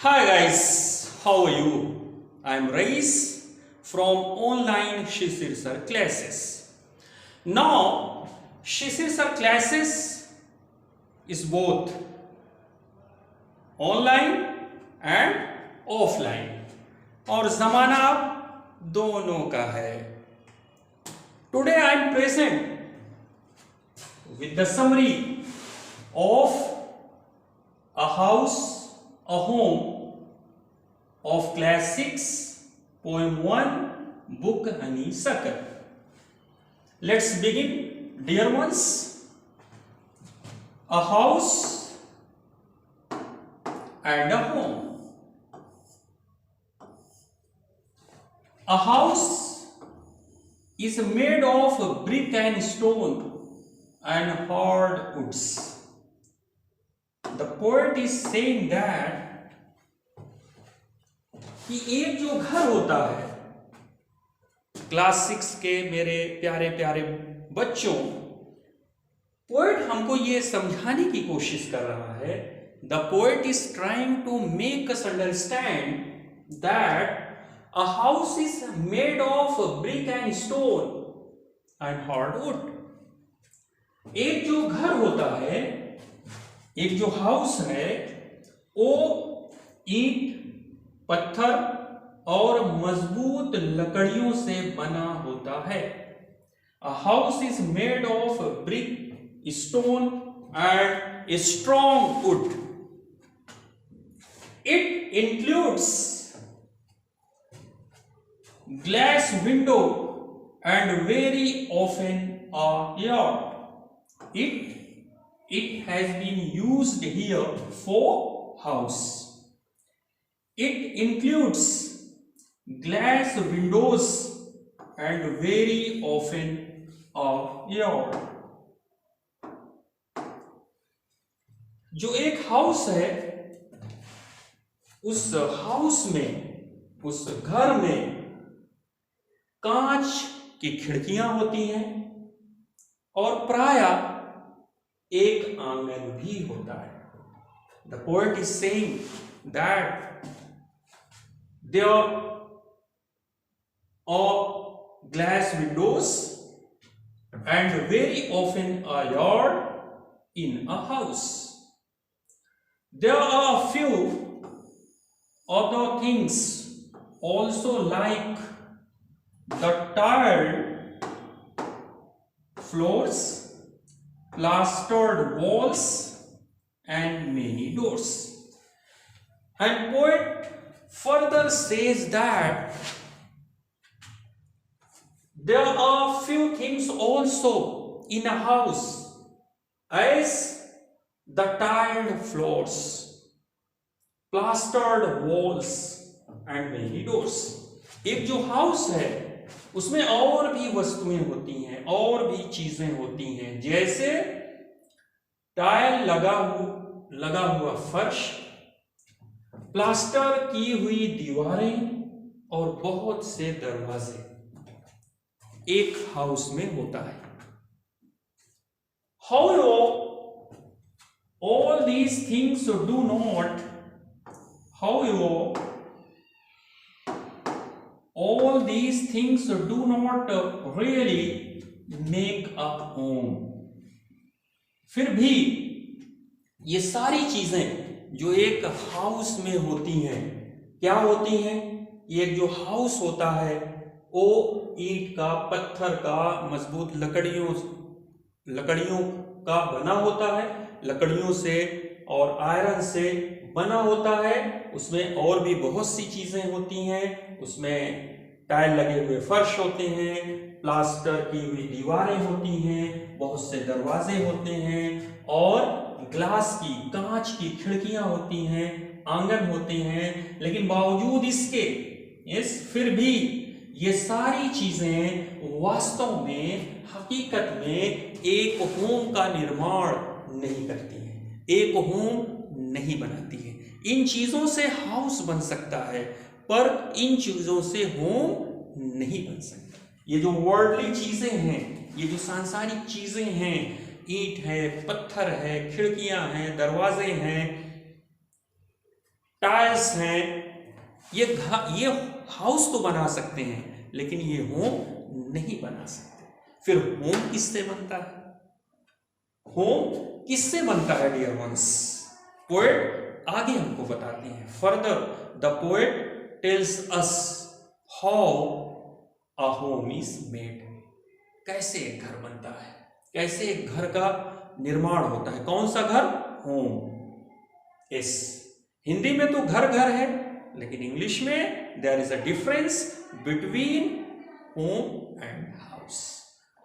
Hi guys, how are you? I am Rais from online Shishir Sir classes. Now, Shishir Sir classes is both online and offline और ज़माना अब दोनों का है. Today I am present with the summary of a house, a home of class 6, poem 1, book Honeysuckle. Let's begin, dear ones. A house and a home. A house is made of brick and stone and hard woods. The poet is saying that कि एक जो घर होता है, class 6 के मेरे प्यारे प्यारे बच्चों, पोएट हमको ये समझाने की कोशिश कर रहा है. The poet is trying to make us understand that a house is made of brick and stone and hardwood. एक जो घर होता है, एक जो हाउस है, वो ईंट, पत्थर और मजबूत लकड़ियों से बना होता है. A house is made of brick, stone and strong wood. It includes glass window and very often a yard. It has been used here for house. It includes glass windows and very often a yard. जो एक house है, उस house में, उस घर में कांच की खिड़कियां होती हैं और प्रायः एक आंगन भी होता है. The poet is saying that there are glass windows and very often a yard in a house. There are a few other things also, like the tiled floors, plastered walls and many doors. And poet further says that there are few things also in a house, as the tiled floors, plastered walls and many doors. एक जो house है उसमें और भी वस्तुएं होती हैं, और भी चीजें होती हैं, जैसे टाइल लगा हुआ फर्श, प्लास्टर की हुई दीवारें और बहुत से दरवाजे एक हाउस में होता है. However, all these things do not really make a home. फिर भी ये सारी चीजें जो एक हाउस में होती हैं, क्या होती हैं? ये जो हाउस होता है वो ईंट का, पत्थर का, मजबूत लकड़ियों का बना होता है, लकड़ियों से और आयरन से बना होता है. उसमें और भी बहुत सी चीजें होती हैं. उसमें टाइल लगे हुए फर्श होते हैं, प्लास्टर की हुई दीवारें होती हैं, बहुत से दरवाजे होते हैं और कांच की खिड़कियां होती हैं, आंगन होते हैं. लेकिन बावजूद इसके फिर भी ये सारी चीजें वास्तव में, हकीकत में एक होम का निर्माण नहीं करती हैं, एक होम नहीं बनाती है. इन चीजों से हाउस बन सकता है, पर इन चीजों से होम नहीं बन सकता. ये जो वर्ल्डली चीजें हैं, ये जो सांसारिक चीजें हैं, ईंट है, पत्थर है, खिड़कियां हैं, दरवाजे हैं, टाइल्स हैं। ये हाउस तो बना सकते हैं, लेकिन ये होम नहीं बना सकते। फिर होम किससे बनता है? होम किससे बनता है डियर वंस? पोएट आगे हमको बताते हैं। Further the poet tells us how a home is made. कैसे एक घर बनता है, कैसे एक घर का निर्माण होता है। कौन सा घर? होम। यस, हिंदी में तो घर घर है, लेकिन इंग्लिश में there is a difference between home and house.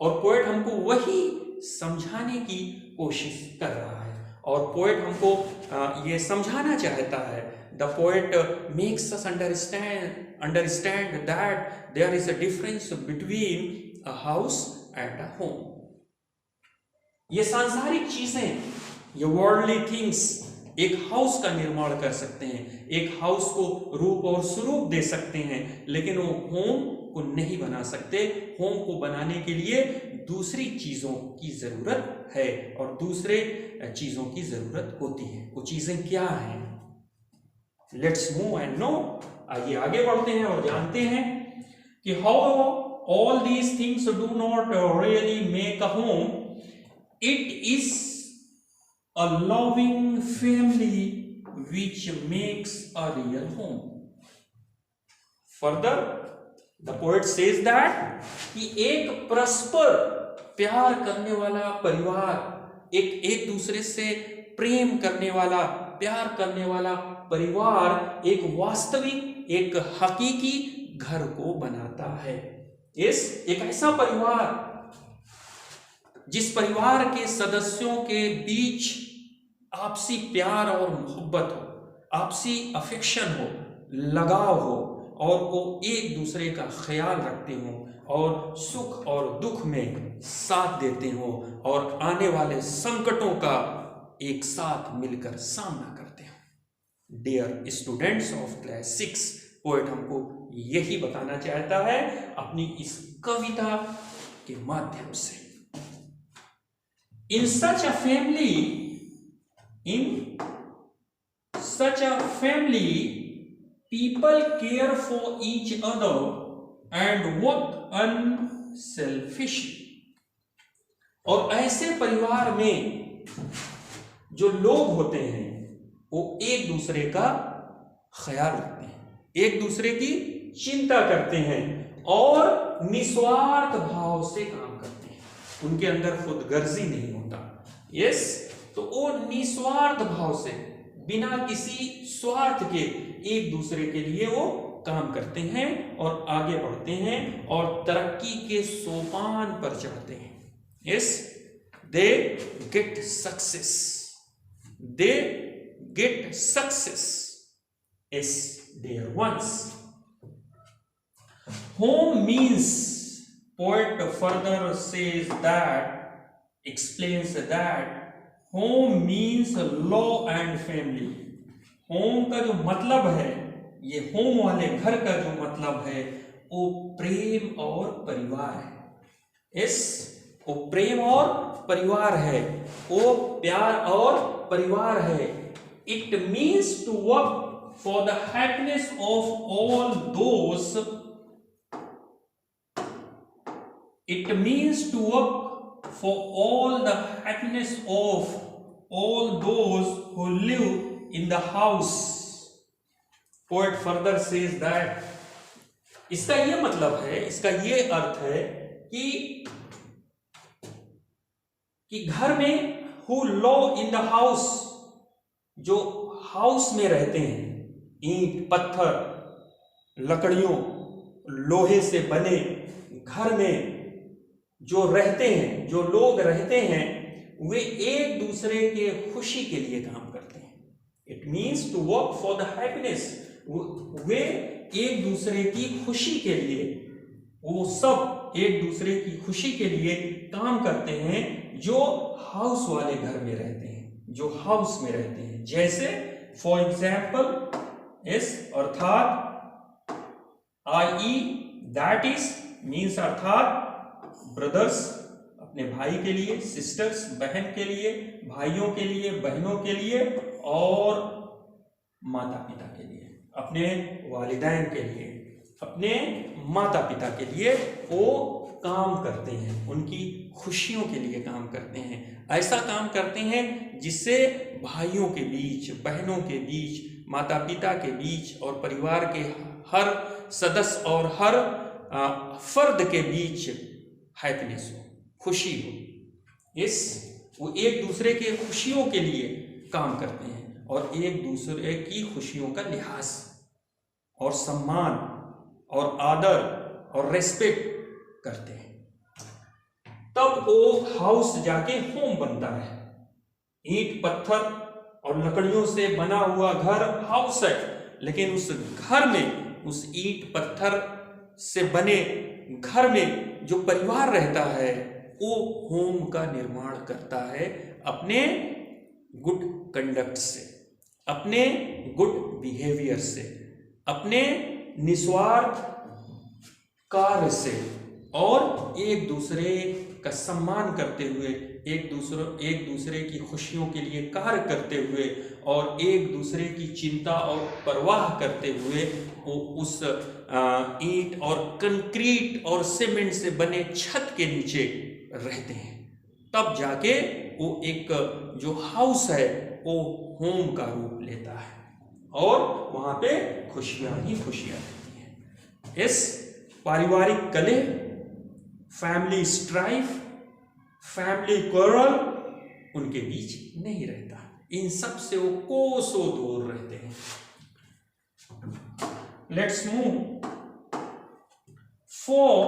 और पोएट हमको वही समझाने की कोशिश कर रहा है, और पोएट हमको ये समझाना चाहता है। The poet makes us understand that there is a difference between a house and a home. ये सांसारिक चीजें, ये वर्ल्डली थिंग्स एक हाउस का निर्माण कर सकते हैं, एक हाउस को रूप और स्वरूप दे सकते हैं, लेकिन वो होम को नहीं बना सकते। होम को बनाने के लिए दूसरी चीजों की जरूरत है, और दूसरे चीजों की जरूरत होती है। वो चीजें क्या हैं? Let's move and know. आइए आगे बढ़ते हैं और जानते हैं कि how all these things do not really make a home. It is a loving family which makes a real home. Further, the poet says that कि एक परस्पर प्यार करने वाला परिवार, एक दूसरे से प्रेम करने वाला, प्यार करने वाला परिवार एक वास्तविक, एक हकीकी घर को बनाता है। एक ऐसा परिवार जिस परिवार के सदस्यों के बीच आपसी प्यार और मोहब्बत हो, आपसी अफेक्शन हो, लगाव हो, और वो एक दूसरे का ख्याल रखते हो, और सुख और दुख में साथ देते हो, और आने वाले संकटों का एक साथ मिलकर सामना करते हो। Dear students of class 6, poet हमको यही बताना चाहता है अपनी इस कविता के माध्यम से। In such a family, people care for each other and work unselfishly. और ऐसे परिवार में जो लोग होते हैं वो एक दूसरे का ख्याल रखते हैं, एक दूसरे की चिंता करते हैं, और निस्वार्थ भाव से काम करते हैं। उनके अंदर खुदगर्जी नहीं होता। तो वो निस्वार्थ भाव से, बिना किसी स्वार्थ के एक दूसरे के लिए वो काम करते हैं और आगे बढ़ते हैं और तरक्की के सोपान पर चढ़ते हैं। They get success, they get success dear ones. Home means, poet further says that, explains that home means law and family. Home का जो मतलब है, ये होम वाले घर का जो मतलब है, वो प्रेम और परिवार है। वो प्रेम और परिवार है, वो प्यार और परिवार है। It means to work for the happiness of all those, it means to work for all the happiness of all those who live in the house. Poet further says that, इसका ये मतलब है, इसका ये अर्थ है कि घर में who live in the house, जो हाउस में रहते हैं, ईंट, पत्थर, लकड़ियों, लोहे से बने घर में जो रहते हैं, जो लोग रहते हैं, वे एक दूसरे के खुशी के लिए काम करते हैं। It means to work for the happiness, वे एक दूसरे की खुशी के लिए, वो सब एक दूसरे की खुशी के लिए काम करते हैं जो हाउस वाले घर में रहते हैं, जो हाउस में रहते हैं। जैसे फॉर एग्जाम्पल, अर्थात i.e. दैट इज मीन्स, अर्थात ब्रदर्स अपने भाई के लिए, सिस्टर्स बहन के लिए, भाइयों के लिए, बहनों के लिए, और माता पिता के लिए, अपने वालिदैन के लिए, अपने माता पिता के लिए वो काम करते हैं, उनकी खुशियों के लिए काम करते हैं। ऐसा काम करते हैं जिससे भाइयों के बीच, बहनों के बीच, माता पिता के बीच और परिवार के हर सदस्य और हर फर्द के बीच हैप्पीनेस हो, खुशी हो। वो एक दूसरे के खुशियों के लिए काम करते हैं और एक दूसरे की खुशियों का लिहाज और सम्मान और आदर और रेस्पेक्ट करते हैं। तब वो हाउस जाके होम बनता है। ईंट पत्थर और लकड़ियों से बना हुआ घर हाउस है, लेकिन उस घर में, उस ईंट पत्थर से बने घर में जो परिवार रहता है वो होम का निर्माण करता है अपने गुड कंडक्ट से, अपने गुड बिहेवियर से, अपने निस्वार्थ कार्य से और एक दूसरे का सम्मान करते हुए, एक दूसरे की खुशियों के लिए कार्य करते हुए और एक दूसरे की चिंता और परवाह करते हुए वो उस ईंट और कंक्रीट और सीमेंट से बने छत के नीचे रहते हैं। तब जाके वो एक जो हाउस है वो होम का रूप लेता है और वहां पे खुशियां ही खुशियां रहती हैं। इस पारिवारिक कलह, फैमिली स्ट्राइफ, फैमिली क्वारल उनके बीच नहीं रहता। इन सब से वो कोसों दूर रहते हैं। Let's move for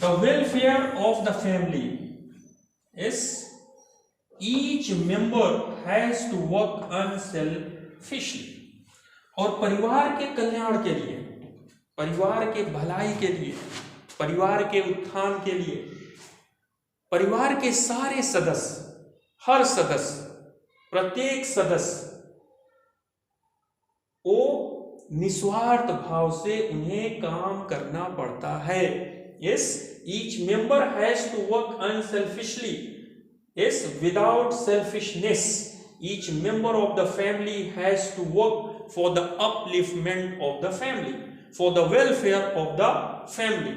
the welfare of the family is each member has to work unselfishly. और परिवार के कल्याण के लिए, परिवार के भलाई के लिए, परिवार के उत्थान के लिए, परिवार के सारे सदस्य, हर सदस्य, प्रत्येक सदस्य वो निस्वार्थ भाव से उन्हें काम करना पड़ता है। Yes, each member has to work unselfishly. Yes, without selfishness. Each member of the family has to work for the upliftment of the family, for the welfare of the family.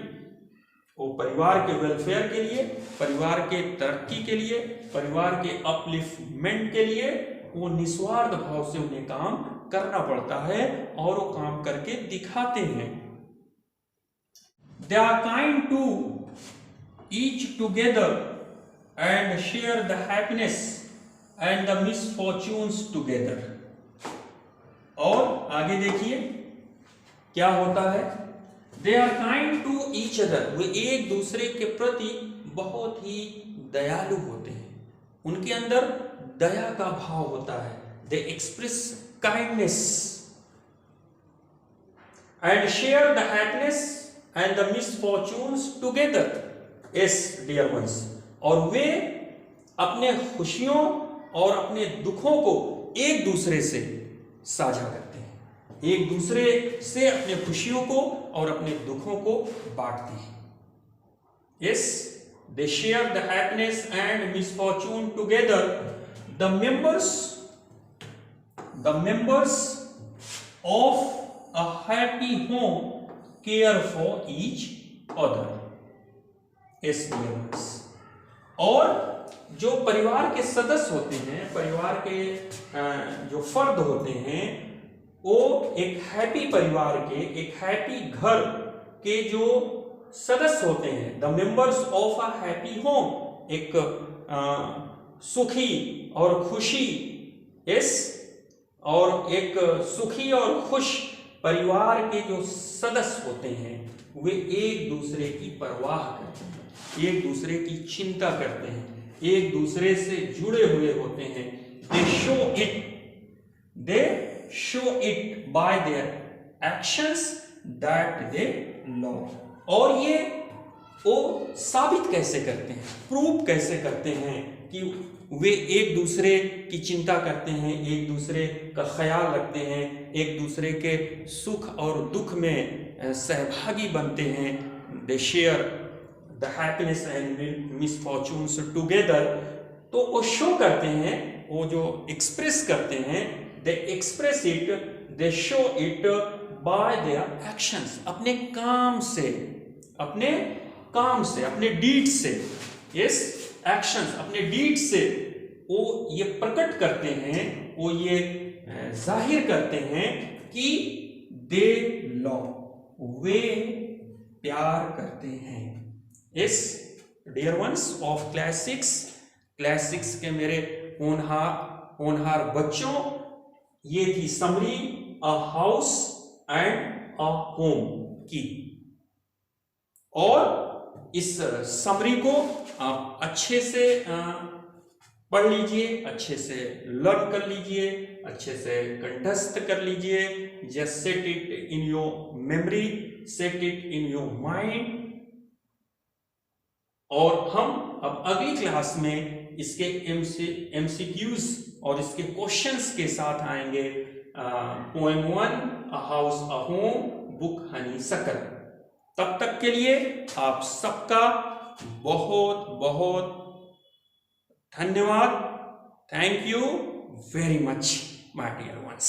वो परिवार के वेलफेयर के लिए, परिवार के तरक्की के लिए, परिवार के अपलिफ्टमेंट के लिए वो निस्वार्थ भाव से उन्हें काम करना पड़ता है और वो काम करके दिखाते हैं। They are kind to each together and share the happiness and the misfortunes together. और आगे देखिए क्या होता है। They are kind to each other. वे एक दूसरे के प्रति बहुत ही दयालु होते हैं, उनके अंदर दया का भाव होता है। They express kindness and share the happiness and the misfortunes together. Yes, dear ones. और वे अपने खुशियों और अपने दुखों को एक दूसरे से साझा करते हैं, एक दूसरे से अपने खुशियों को और अपने दुखों को बांटते हैं। Yes, they share the happiness and misfortune together. The members of a happy home care for each other. Yes, dear ones. और जो परिवार के सदस्य होते हैं, परिवार के जो फर्द होते हैं, वो एक हैप्पी परिवार के, एक हैप्पी घर के जो सदस्य होते हैं, the members of a happy home, एक सुखी और खुशी, यस, और एक सुखी और खुश परिवार के जो सदस्य होते हैं वे एक दूसरे की परवाह करते हैं, एक दूसरे की चिंता करते हैं, एक दूसरे से जुड़े हुए होते हैं। They show it by their actions that they love. और ये वो साबित कैसे करते हैं, प्रूव कैसे करते हैं कि वे एक दूसरे की चिंता करते हैं, एक दूसरे का ख्याल रखते हैं, एक दूसरे के सुख और दुख में सहभागी बनते हैं। They share the happiness and misfortunes together. तो वो शो करते हैं, वो जो एक्सप्रेस करते हैं they express it, they show it by their actions. अपने काम से, अपने डीड से, yes, actions, अपने डीड से वो ये प्रकट करते हैं, वो ये जाहिर करते हैं कि they love, वे प्यार करते हैं। yes, dear ones of class 6 के मेरे होनहार बच्चों, ये थी summary a house and a home की। और इस समरी को आप अच्छे से पढ़ लीजिए, अच्छे से लर्न कर लीजिए, अच्छे से कंठस्थ कर लीजिए। Just set it in your memory, set it in your mind. और हम अब अगली क्लास में इसके MCQs और इसके क्वेश्चंस के साथ आएंगे। Poem 1 a house a home, book honeysuckle. तब तक के लिए आप सबका बहुत बहुत धन्यवाद। Thank you very much my dear once.